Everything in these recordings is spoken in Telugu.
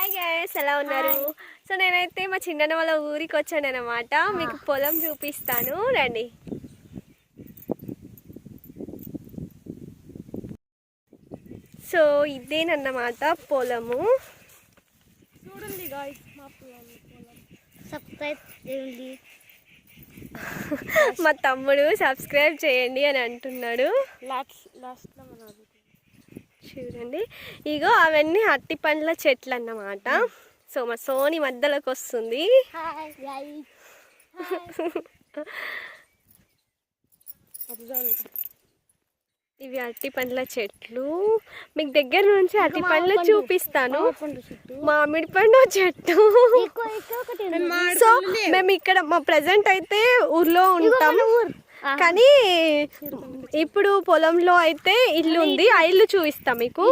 హాయ్ గైస్, ఎలా ఉన్నారు? సో నేనైతే మా చిన్న వాళ్ళ ఊరికి వచ్చాను అన్నమాట. మీకు పొలం చూపిస్తాను రండి. సో ఇదేనన్నమాట పొలము. చూడండి గాయ్స్, మా పొలం సబ్స్క్రైబ్ చేయండి. మా తమ్ముడు సబ్స్క్రైబ్ చేయండి అని అంటున్నాడు. చూడండి, ఇగో అవన్నీ అట్టి పండ్ల చెట్లు అన్నమాట. సో మా సోని మధ్యలోకి వస్తుంది. ఇవి అట్టి పండ్ల చెట్లు. మీకు దగ్గర నుంచి అట్టి పండ్లు చూపిస్తాను. మామిడి పండు చెట్టు. సో మేము ఇక్కడ మా ప్రెజెంట్ అయితే ఊర్లో ఉంటాం, కానీ ఇప్పుడు పొలంలో అయితే ఇల్లు ఉంది. ఆ ఇల్లు చూపిస్తాం మీకు.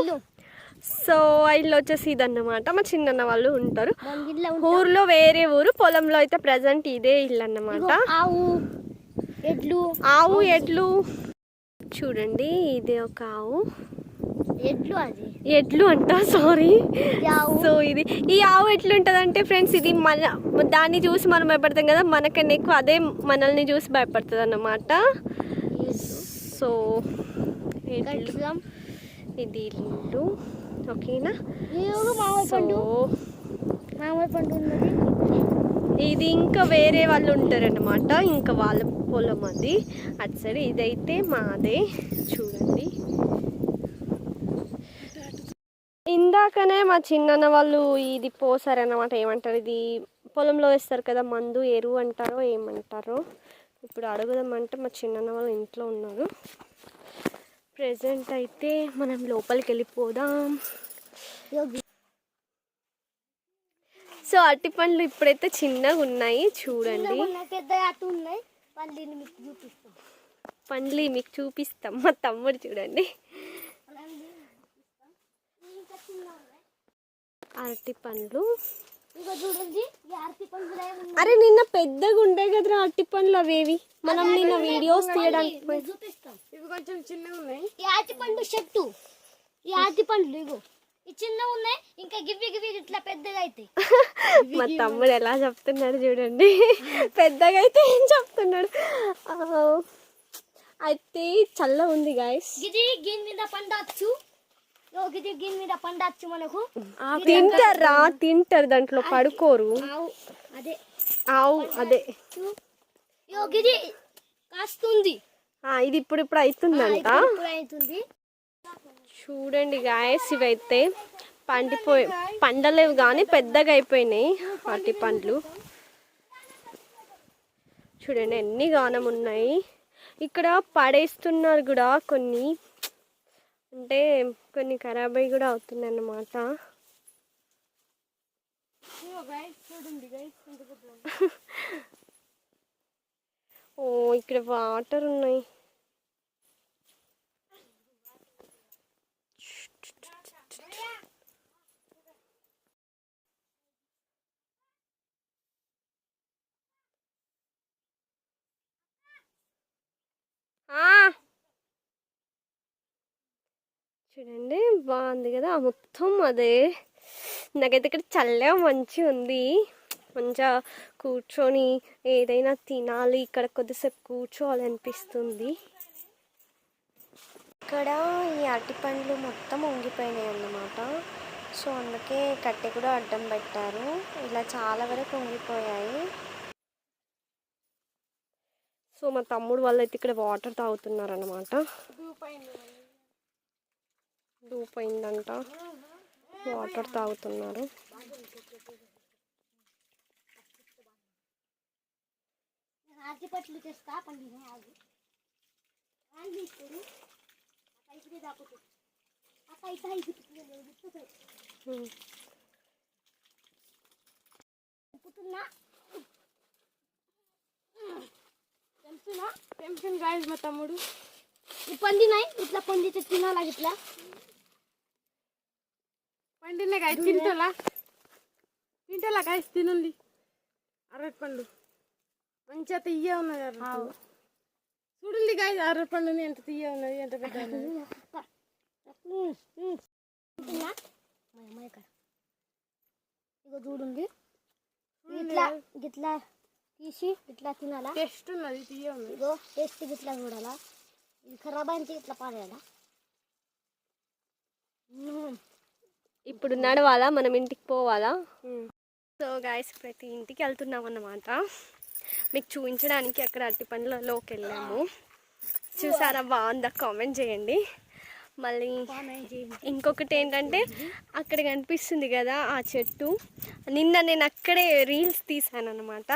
సో ఆ ఇల్లు వచ్చేసి ఇదన్నమాట. మా చిన్న వాళ్ళు ఉంటారు. ఊర్లో వేరే ఊరు, పొలంలో అయితే ప్రెజెంట్ ఇదే ఇల్లు అన్నమాట. ఆవు ఎడ్లు చూడండి, ఇదే ఒక ఆవు. ఎడ్లు అంట, సారీ. సో ఇది ఈ ఆవు ఎట్లుంటది అంటే ఫ్రెండ్స్, ఇది మన దాన్ని చూసి మనం భయపడతాం కదా, మనకన్నా ఎక్కువ అదే మనల్ని చూసి భయపడుతుంది అన్నమాట. సో ఇది ఇల్లు, ఓకేనా? సో ఇది ఇంకా వేరే వాళ్ళు ఉంటారన్నమాట, ఇంకా వాళ్ళ పొలం అది అటు సైడ్. ఇదైతే మాదే. చూడండి, ఇందాకనే మా చిన్న వాళ్ళు ఇది పోసారన్నమాట. ఏమంటారు, ఇది పొలంలో వేస్తారు కదా, మందు ఎరువు అంటారో ఏమంటారో. ఇప్పుడు అడుగుదామంటే మా చిన్న వాళ్ళు ఇంట్లో ఉన్నారు. ప్రెజెంట్ అయితే మనం లోపలికి వెళ్ళిపోదాం. సో అరటి పండ్లు ఇప్పుడైతే చిన్నగా ఉన్నాయి చూడండి. పండ్లు మీకు చూపిస్తాం. మా తమ్ముడు చూడండి, అరటి పండ్లు. అరే నిన్న పెద్దగా ఉండే కదరా అరటి పండ్లు, అవేవి మనం నిన్న వీడియోస్ తీయడానికి కొంచెం చిన్నగా ఉన్నాయి. అరటి పండు చెట్టు, ఈ అరటి పండ్లు ఇగో చిన్నగా ఉన్నాయి, ఇంకా గివ్వి ఇట్లా పెద్దగా అయితే. మా తమ్ముడు ఎలా చెప్తున్నాడు చూడండి, పెద్దగా అయితే ఏం చెప్తున్నాడు. అయితే చల్ల ఉంది గాయస్. గిది గిన్ మీద పండచ్చు, గిది గిన్ మీద పండచ్చు మనకు. తింటారు దాంట్లో, పడుకోరు. అదే ఆవు అదే. గిది కాస్తుంది, ఇది ఇప్పుడు అవుతుందంట. చూడండి గాయస్, ఇవైతే పండలేవు కానీ పెద్దగా అయిపోయినాయి వాటి పండ్లు. చూడండి ఎన్ని గానం ఉన్నాయి. ఇక్కడ పడేస్తున్నారు కూడా కొన్ని, అంటే కొన్ని ఖరాబ్ అయ్యి కూడా అవుతున్నాయి అన్నమాట. ఓ ఇక్కడ వాటర్ ఉన్నాయి. చూడండి బాగుంది కదా మొత్తం. అదే నాకైతే ఇక్కడ చల్లగా మంచిగా ఉంది. మంచిగా కూర్చొని ఏదైనా తినాలి, ఇక్కడ కొద్దిసేపు కూర్చోవాలి అనిపిస్తుంది. ఇక్కడ ఈ అరటి పండ్లు మొత్తం వంగిపోయినాయి అన్నమాట. సో అందుకే కట్టె కూడా అడ్డం పెట్టారు. ఇలా చాలా వరకు వంగిపోయాయి. సో మా తమ్ముడు వాళ్ళు అయితే ఇక్కడ వాటర్ తాగుతున్నారు అన్నమాట. దూపైందంట, వాటర్ తాగుతున్నారు. టెన్షన్ గాయస్, మా తమ్ముడు పండినాయి ఇట్లా పండితే తినాలా, ఇట్లా పండిన గాయస్ తింటలా గాయస్, తినండి. అరటి పండు మంచిగా తీయ ఉన్నది. చూడండి గాయస్, అరటి పండుని ఎంత తీయ ఉన్నది, ఎంత పెద్ద ఉన్నది. ఇగో చూడండి ఇట్లా గిట్లా తీసి ఇట్లా తినాలా టేస్ట్ ఉన్నది తీయ ఉన్నది ఇగో టేస్ట్ గిట్లా చూడాలా ఇది ఖరాబ్ అయితే ఇట్లా పారేయాలా ఇప్పుడు నడవాలా, మనం ఇంటికి పోవాలా. సో గాయస్ ప్రతి ఇంటికి వెళ్తున్నాం అన్నమాట. మీకు చూపించడానికి అక్కడ అరటి పండ్లలోకి వెళ్ళాము. చూసారా, బాగుందా? కామెంట్ చేయండి. మళ్ళీ ఇంకొకటి ఏంటంటే అక్కడ కనిపిస్తుంది కదా ఆ చెట్టు, నిన్న నేను అక్కడే రీల్స్ తీసాను అనమాట.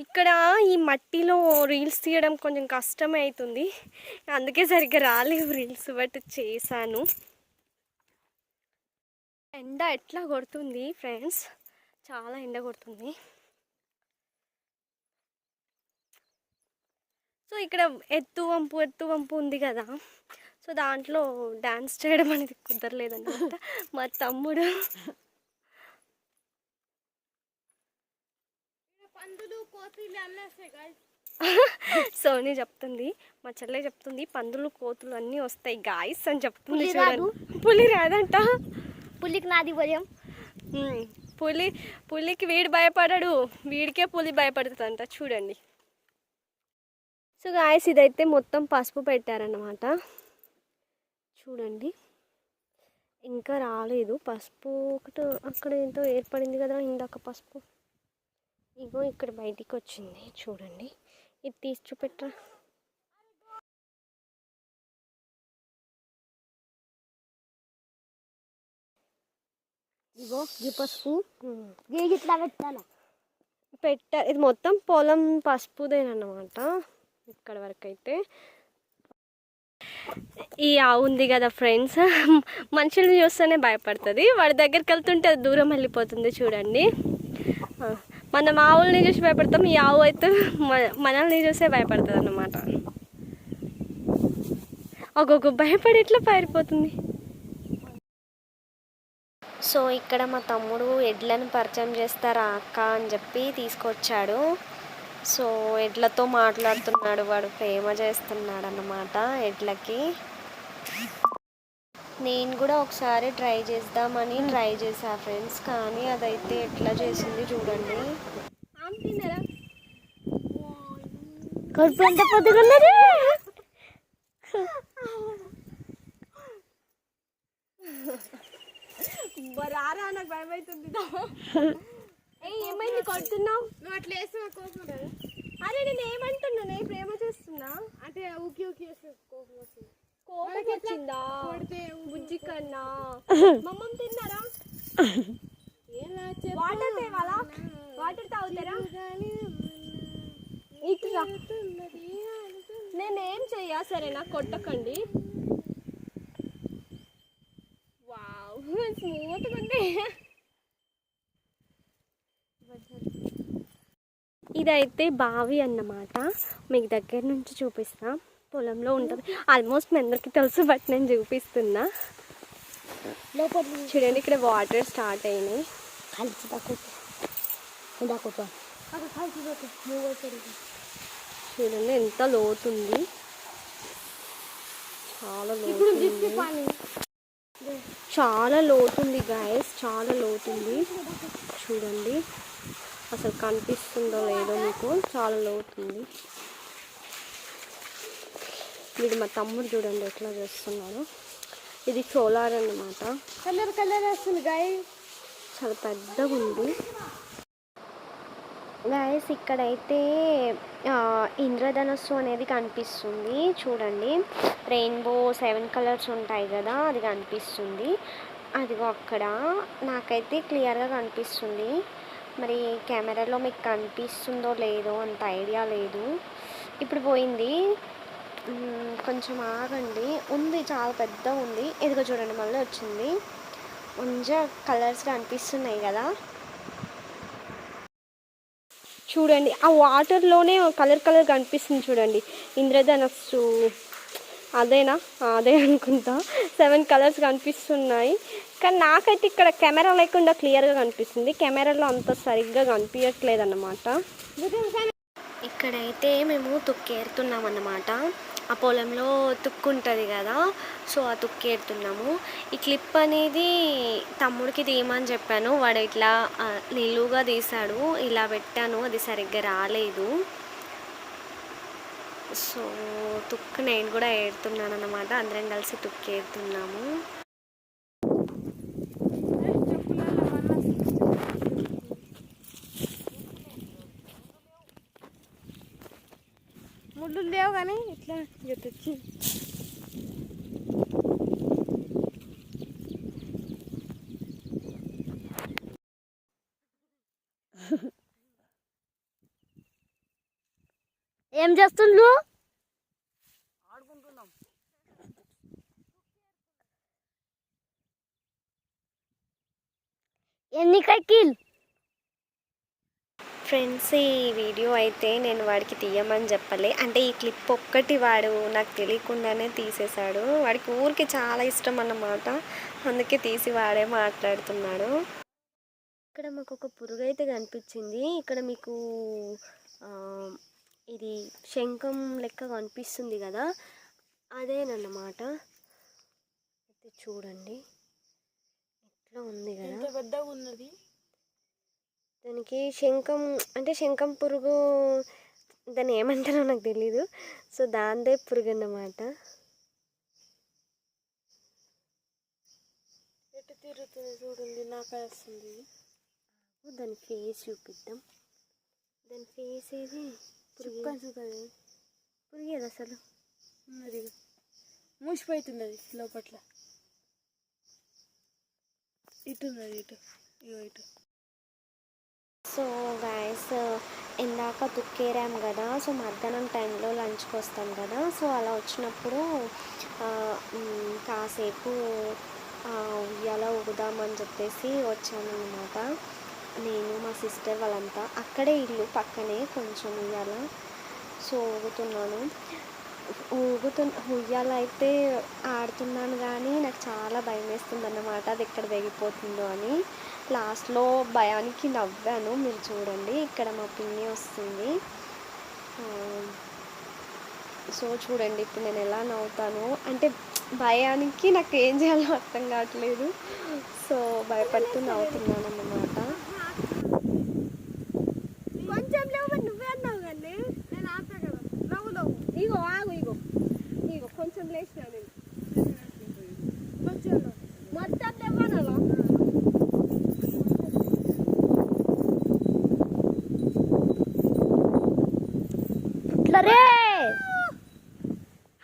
ఇక్కడ ఈ మట్టిలో రీల్స్ తీయడం కొంచెం కష్టమే అవుతుంది, అందుకే సరిగ్గా రాలేవు రీల్స్, బట్ చేశాను. ఎండ ఎట్లా కొడుతుంది ఫ్రెండ్స్, చాలా ఎండ కొడుతుంది. సో ఇక్కడ ఎత్తు వంపు ఉంది కదా, సో దాంట్లో డ్యాన్స్ చేయడం అనేది కుదరలేదన్నమాట. మా తమ్ముడు సోనీ చెప్తుంది, మా చెల్లె చెప్తుంది పందులు కోతులు అన్నీ వస్తాయి గాయస్ అని చెప్తుంది. పులి రాదంట, పులికి నాది భయం. పులికి వీడు భయపడడు, వీడికే పులి భయపడుతుందంట. చూడండి. సో గాయస్ ఇదైతే మొత్తం పసుపు పెట్టారన్నమాట. చూడండి, ఇంకా రాలేదు పసుపు. ఒకటి అక్కడ ఏంటో ఏర్పడింది కదా ఇందాక పసుపు, ఇగో ఇక్కడ బయటికి వచ్చింది. చూడండి, ఇది తీసి చూపెట్టరా. ఇగో ఈ పసుపు ఇట్లా పెట్టారు. ఇది మొత్తం పొలం పసుపుదేనమాట. ఇక్కడ వరకు అయితే ఈ ఆవు ఉంది కదా ఫ్రెండ్స్, మనుషుల్ని చూస్తేనే భయపడుతుంది, వాడి దగ్గరికి వెళ్తుంటే అది దూరం వెళ్ళిపోతుంది. చూడండి, మనం ఆవుల్ని చూసి భయపడతాం, ఈ ఆవు అయితే మనల్ని చూసే భయపడుతుంది అన్నమాట. ఒక్కొక్క భయపడి ఎట్లా పారిపోతుంది. సో ఇక్కడ మా తమ్ముడు ఎడ్లను పరిచయం చేస్తారా అక్క అని చెప్పి తీసుకొచ్చాడు. సో ఎడ్లతో మాట్లాడుతున్నాడు, వాడు ప్రేమ చేస్తున్నాడు అన్నమాట ఎడ్లకి. నేను కూడా ఒకసారి ట్రై చేద్దామని ట్రై చేసా ఫ్రెండ్స్, కానీ అదైతే ఎట్లా చేసింది చూడండి. కడుపు ఎంత పొద్దుకున్నది. రారా, నాకు భయం అవుతుంది. ఏమైంది కొడుతున్నావు? నువ్వు అట్లా వేస్తే కోపం కదా. అరే నేను ఏమంటున్నా, నేను ప్రేమ చేస్తున్నా అంటే ఊకి వేస్తే కోపం వస్తుంది. కోపం వచ్చిందా? బుజ్జి కన్నా మమ్మల్ని తిన్నారా? వాటర్ తేవాలా? వాటర్ తాగుతారా? ఇట్లా నేనేం చెయ్యా, సరేనా? కొట్టకండి. వావ్, స్మూత్గా ఉంది. ఇదైతే బావి అన్నమాట, మీకు దగ్గర నుంచి చూపిస్తా. పొలంలో ఉంటుంది, ఆల్మోస్ట్ మీ అందరికీ తెలుసు, బట్ నేను చూపిస్తున్నా. చూడండి, ఇక్కడ వాటర్ స్టార్ట్ అయినాయి. చూడండి ఎంత లోతుంది, చాలా లోతుంది, చాలా లోతుంది గాయస్, చాలా లోతుంది. చూడండి అసలు కనిపిస్తుందో లేదో మీకు, చాలా లోతుంది. వీడు మా తమ్ముడు చూడండి ఎట్లా చేస్తున్నాడు. ఇది సోలార్ అన్నమాట, కలర్ వేస్తుంది గాయస్, చాలా పెద్దగా ఉంది. గాయస్ ఇక్కడైతే ఇంద్రధనస్సు అనేది కనిపిస్తుంది. చూడండి, రెయిన్బో 7 కలర్స్ ఉంటాయి కదా, అది కనిపిస్తుంది. అదిగో అక్కడ నాకైతే క్లియర్గా కనిపిస్తుంది, మరి కెమెరాలో మీకు కనిపిస్తుందో లేదో అంత ఐడియా లేదు. ఇప్పుడు పోయింది, కొంచెం ఆగండి. ఉంది, చాలా పెద్ద ఉంది. ఎదుగో చూడండి మళ్ళీ వచ్చింది. మంచిగా కలర్స్ కనిపిస్తున్నాయి కదా. చూడండి ఆ వాటర్లోనే కలర్ కనిపిస్తుంది. చూడండి ఇంద్రధనస్సు, అదేనా? అదే అనుకుంటా. 7 కలర్స్ కనిపిస్తున్నాయి, కానీ నాకైతే ఇక్కడ కెమెరా లేకుండా క్లియర్గా కనిపిస్తుంది. కెమెరాలో అంత సరిగ్గా కనిపించట్లేదు అన్నమాట. ఇక్కడైతే మేము తొక్కేరుతున్నాం అన్నమాట. ఆ పొలంలో తుక్కు ఉంటుంది కదా, సో ఆ తుక్కు ఏరుతున్నాము. ఈ క్లిప్ అనేది తమ్ముడికి తీయమని చెప్పాను, వాడు ఇట్లా నిలువుగా తీశాడు, ఇలా పెట్టాను, అది సరిగ్గా రాలేదు. సో తుక్కు నేను కూడా ఏరుతున్నాను అన్నమాట, అందరం కలిసి తుక్కు ఏరుతున్నాము. ముళ్ళు లేవు కానీ ఇట్లా తెచ్చి ఏం చేస్తుండ్రు? ఆడుకుంటున్నాం. ఎన్ని కైకిల్ ఫ్రెండ్స్, ఈ వీడియో అయితే నేను వాడికి తీయమని చెప్పలే, అంటే ఈ క్లిప్ ఒక్కటి వాడు నాకు తెలియకుండానే తీసేశాడు. వాడికి ఊరికి చాలా ఇష్టం అన్నమాట, అందుకే తీసి వాడే మాట్లాడుతున్నాడు. ఇక్కడ మాకు ఒక పురుగు అయితే కనిపించింది. ఇక్కడ మీకు ఇది శంఖం లెక్క కనిపిస్తుంది కదా, అదేనన్నమాట. అయితే చూడండి ఎట్లా ఉంది కదా, పెద్దగా ఉన్నది. దానికి శంఖం అంటే శంఖం పురుగు, దాన్ని ఏమంటారో నాకు తెలీదు. సో దాందే పురుగు అన్నమాట. ఎటు తిరుగుతుంది చూడండి, నాకు వస్తుంది. దాని ఫేస్ చూపిద్దాం. దాని ఫేస్ ఏది, పురుగు పురుగు ఏది అసలు ఉన్నది, మూసిపోతున్నది లోపట్ల. ఇటున్నది, ఇటు ఇగో ఇటు. సో గైస్, ఇందాక తుక్కేరాం కదా, సో మధ్యాహ్నం టైంలో లంచ్కి వస్తాం కదా, సో అలా వచ్చినప్పుడు కాసేపు ఉయ్యాల ఊగుదామని చెప్పేసి వచ్చాను అన్నమాట. నేను మా సిస్టర్ వాళ్ళంతా, అక్కడే ఇల్లు పక్కనే కొంచెం ఉయ్యాల. సో ఊగుతున్నాను, ఉయ్యాల అయితే ఆడుతున్నాను, కానీ నాకు చాలా భయం వేస్తుంది అన్నమాట, అది ఎక్కడ తెగిపోతుందో అని. లాస్ట్లో భయానికి నవ్వాను. మీరు చూడండి, ఇక్కడ మా పిన్ని వస్తుంది. సో చూడండి ఇప్పుడు నేను ఎలా నవ్వుతాను అంటే, భయానికి నాకు ఏం చేయాలో అర్థం కావట్లేదు. సో భయపడుతూ నవ్వుతున్నాను అన్నమాట. కొంచెం లేవు, నువ్వే అన్నావు కానీ నేను ఆపా కదా. నవ్వు నవ్వు, ఇగో ఆగు, ఇగో ఇగో కొంచెం లేచినా నేను, కొంచెం మొత్తం లేవనాలా. इतला रे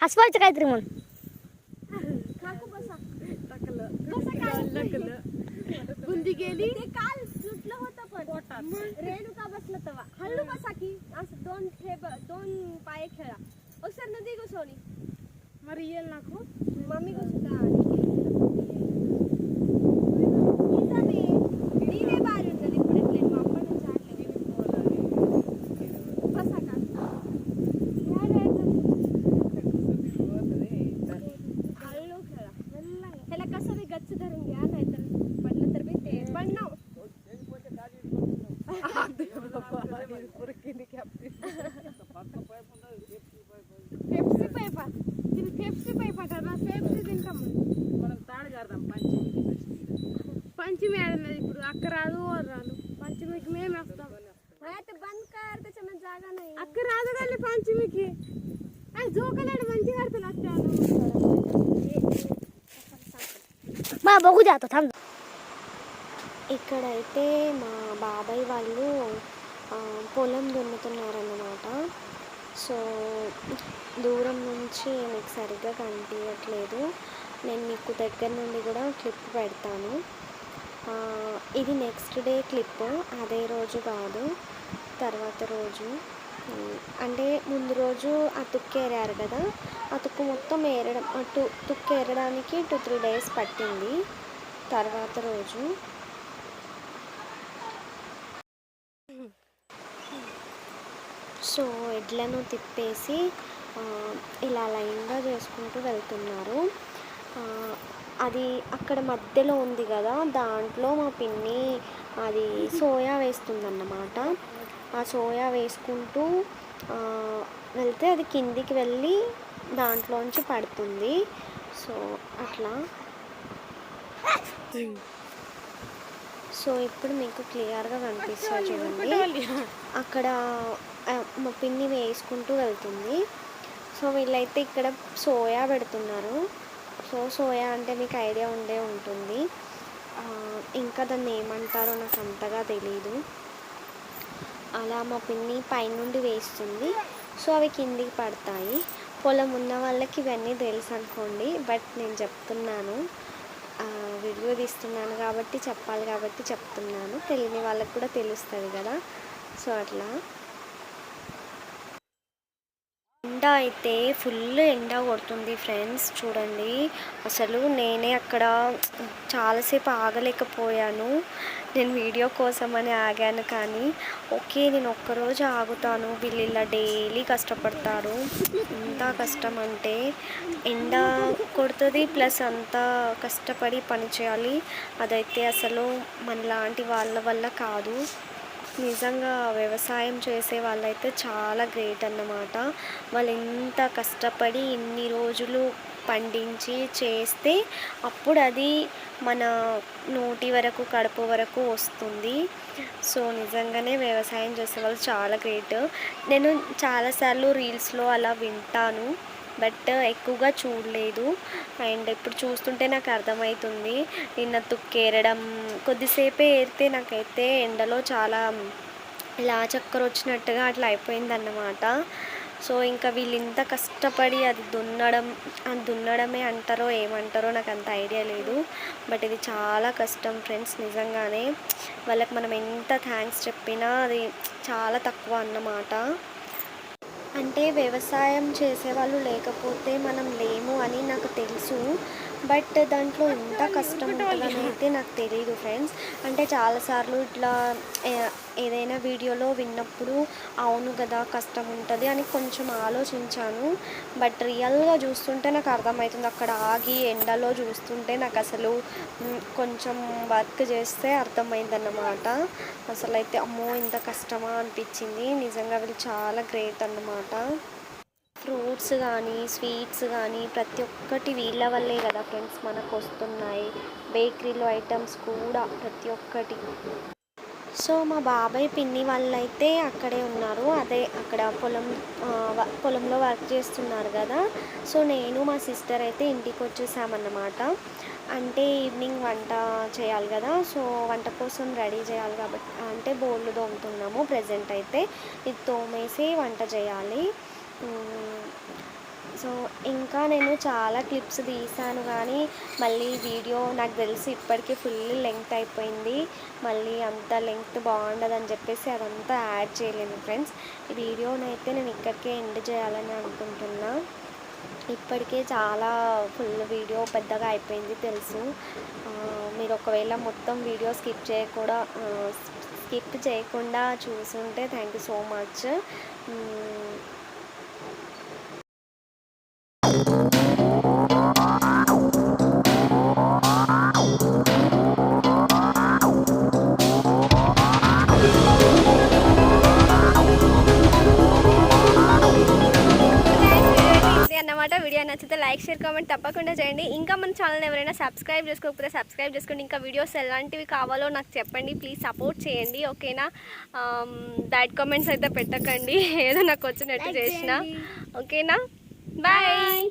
हसवायचं काहीतरी म्हण. बुंदी गेली ते काल सुटलं होतं पण रेणुका बसलं तेव्हा. हळू बसा की, असं दोन पाय खेळा. ఒకసారి నది కూర్చోని మరి ఇయ్యాలి నాకు. మమ్మీ కూర్చుంటా నీదే బాగా ఉంటుంది. ఇప్పుడు ఎట్లేదు మా అమ్మ నుంచి ఆడలేదు. బసాక हळू खेळा, ह्याला कसं बी गच्च धरून घ्या, नाहीतर पडलं तर बी ते पडणार. पेप्सी पाईप तिने पेप्सी पाईप आठवला. पेप्सी తింటాం మనం. తాడు కడదాం పంచమి ఆడినది. ఇప్పుడు అక్క రాదు, రాదు. పంచమికి మేము వస్తాం. అయితే బంద్ कर, त्याच्यामध्ये जागा नाही. అక్క రాదు కానీ పంచమికి జోకలాడు మంచిగా ఆడుతున్నా. మా బహు జాతో थांब. ఇక్కడైతే మా బాబాయ్ వాళ్ళు పొలం దున్నుతున్నారన్నమాట. సో దూరం నుంచి మీకు సరిగ్గా కనిపించట్లేదు, నేను మీకు దగ్గర నుండి కూడా క్లిప్ పెడతాను. ఇది నెక్స్ట్ డే క్లిప్, అదే రోజు కాదు, తర్వాత రోజు. అంటే ముందు రోజు ఆ తుక్కు ఏరారు కదా, ఆ తుక్కు మొత్తం ఏరడం, తుక్కు ఏరడానికి 2-3 days పట్టింది. తర్వాత రోజు సో ఎడ్లను తిప్పేసి ఇలా లైన్గా చేసుకుంటూ వెళ్తున్నారు. అది అక్కడ మధ్యలో ఉంది కదా, దాంట్లో మా పిన్ని అది సోయా వేస్తుందన్నమాట. ఆ సోయా వేసుకుంటూ వెళ్తే అది కిందికి వెళ్ళి దాంట్లోంచి పడుతుంది. సో అట్లా. సో ఇప్పుడు మీకు క్లియర్గా కనిపిస్తుంది చూడండి. అక్కడ మా పిన్ని వేసుకుంటూ వెళ్తుంది. సో వీళ్ళైతే ఇక్కడ సోయా పెడుతున్నారు. సో సోయా అంటే మీకు ఐడియా ఉండే ఉంటుంది. ఇంకా దాన్ని ఏమంటారో నాకు అంతగా తెలీదు. అలా మా పిన్ని పైనుండి వేస్తుంది. సో అవి కిందికి పడతాయి. పొలం ఉన్న వాళ్ళకి ఇవన్నీ తెలుసు అనుకోండి, బట్ నేను చెప్తున్నాను, వీడియో తీస్తున్నాను కాబట్టి చెప్పాలి కాబట్టి చెప్తున్నాను. తెలియని వాళ్ళకి కూడా తెలుస్తుంది కదా. సో అట్లా. ఎండ అయితే ఫుల్ ఎండ కొడుతుంది ఫ్రెండ్స్. చూడండి, అసలు నేనే అక్కడ చాలాసేపు ఆగలేకపోయాను. నేను వీడియో కోసమని ఆగాను, కానీ ఓకే నేను ఒక్కరోజు ఆగుతాను. వీళ్ళు ఇలా డైలీ కష్టపడతారు. ఎంత కష్టం అంటే ఎండ కొడుతుంది, ప్లస్ అంతా కష్టపడి పని చేయాలి. అదైతే అసలు మనలాంటి వాళ్ళ వల్ల కాదు. నిజంగా వ్యవసాయం చేసే వాళ్ళైతే చాలా గ్రేట్ అన్నమాట. వాళ్ళు ఎంత కష్టపడి ఇన్ని రోజులు పండించి చేస్తే అప్పుడు అది మన నోటి వరకు, కడుపు వరకు వస్తుంది. సో నిజంగానే వ్యవసాయం చేసే వాళ్ళు చాలా గ్రేట్. నేను చాలాసార్లు రీల్స్లో అలా వింటాను, బట్ ఎక్కువగా చూడలేదు. అండ్ ఇప్పుడు చూస్తుంటే నాకు అర్థమవుతుంది. నిన్న తుక్కేరడం కొద్దిసేపే ఏరితే నాకైతే ఎండలో చాలా ఇలా చక్కర వచ్చినట్టుగా అట్లా అయిపోయిందన్నమాట. సో ఇంకా వీళ్ళు ఇంత కష్టపడి అది దున్నడమే అంటారో ఏమంటారో నాకు అంత ఐడియా లేదు. బట్ ఇది చాలా కష్టం ఫ్రెండ్స్. నిజంగానే వాళ్ళకి మనం ఎంత థ్యాంక్స్ చెప్పినా అది చాలా తక్కువ అన్నమాట. అంటే వ్యవసాయం చేసేవాళ్ళు లేకపోతే మనం లేము అని నాకు తెలుసు, బట్ దాంట్లో ఎంత కష్టం ఉంటుందని అయితే నాకు తెలియదు ఫ్రెండ్స్. అంటే చాలాసార్లు ఇట్లా ఏదైనా వీడియోలో విన్నప్పుడు అవును కదా కష్టం ఉంటుంది అని కొంచెం ఆలోచించాను. బట్ రియల్గా చూస్తుంటే నాకు అర్థమవుతుంది. అక్కడ ఆగి ఎండలో చూస్తుంటే నాకు అసలు కొంచెం వర్క్ చేస్తే అర్థమైందన్నమాట. అసలు అయితే అమ్మో ఇంత కష్టమా అనిపించింది. నిజంగా వీళ్ళు చాలా గ్రేట్ అన్నమాట. ఫ్రూట్స్ కానీ స్వీట్స్ కానీ ప్రతి ఒక్కటి వీళ్ళ వల్లే కదా ఫ్రెండ్స్ మనకు వస్తున్నాయి. బేకరీలో ఐటమ్స్ కూడా ప్రతి ఒక్కటి. సో మా బాబాయ్ పిన్ని వాళ్ళైతే అక్కడే ఉన్నారు. అదే అక్కడ పొలంలో వర్క్ చేస్తున్నారు కదా. సో నేను మా సిస్టర్ అయితే ఇంటికి వచ్చేసామన్నమాట. అంటే ఈవినింగ్ వంట చేయాలి కదా. సో వంట కోసం రెడీ చేయాలి కాబట్టి అంటే బోళ్ళు తోముతున్నాము ప్రజెంట్ అయితే. ఇది తోమేసి వంట చేయాలి. సో ఇంకా నేను చాలా క్లిప్స్ తీసాను, కానీ మళ్ళీ వీడియో నాకు తెలిసి ఇప్పటికీ ఫుల్ లెంగ్త్ అయిపోయింది. మళ్ళీ అంత లెంగ్త్ బాగుండదని చెప్పేసి అదంతా యాడ్ చేయలేను ఫ్రెండ్స్. ఈ వీడియోనైతే నేను ఇక్కడికే ఎండ్ చేయాలని అనుకుంటున్నా. ఇప్పటికే చాలా ఫుల్ వీడియో పెద్దగా అయిపోయింది తెలుసు. మీరు ఒకవేళ మొత్తం వీడియో స్కిప్ చేయకుండా చూసుంటే థ్యాంక్ యూ సో మచ్. అన్నమాట. వీడియో నచ్చితే లైక్, షేర్, కామెంట్ తప్పకుండా చేయండి. ఇంకా మన ఛానల్ ఎవరైనా సబ్స్క్రైబ్ చేసుకోకపోతే సబ్స్క్రైబ్ చేసుకోండి. ఇంకా వీడియోస్ ఎలాంటివి కావాలో నాకు చెప్పండి, ప్లీజ్ సపోర్ట్ చేయండి ఓకేనా. బ్యాడ్ కామెంట్స్ అయితే పెట్టకండి, ఏదో నాకు వచ్చినట్టు చేసిన ఓకేనా. బాయ్.